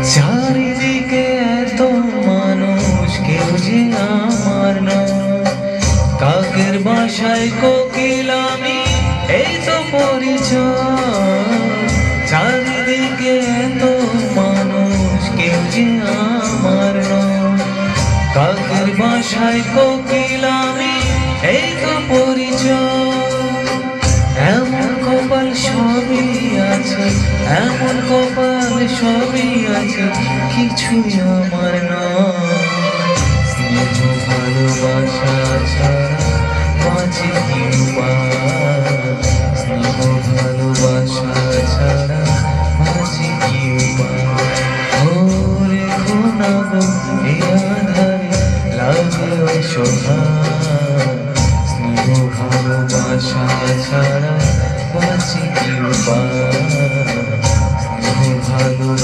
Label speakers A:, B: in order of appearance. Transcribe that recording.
A: চারিদিকে এত মানুষ, কেউ যে আমার নয়। কাকের বাসায় কোকিল আমি, এই তো পরিচয়। চারিদিকে এত মানুষ, কেউ যে আমার নয়। কাকের বাসায় কোকিল আমি, এই তো পরিচয়। এমন কপাল সবই আছে, এমন কপাল সবই আছে, কিছুই আমার নয়। স্নেহ ভালোবাসা ছাড়া বাঁচি কি উপায়? স্নেহ ভালোবাসা ছাড়া বাঁচি কি উপায়? ও রেখো না গো এ আঁধারে, লাগে অসহায়। স্নেহ ভালোবাসা ছাড়া বাঁচি কি উপায়? স্নেহ ভালোবাসা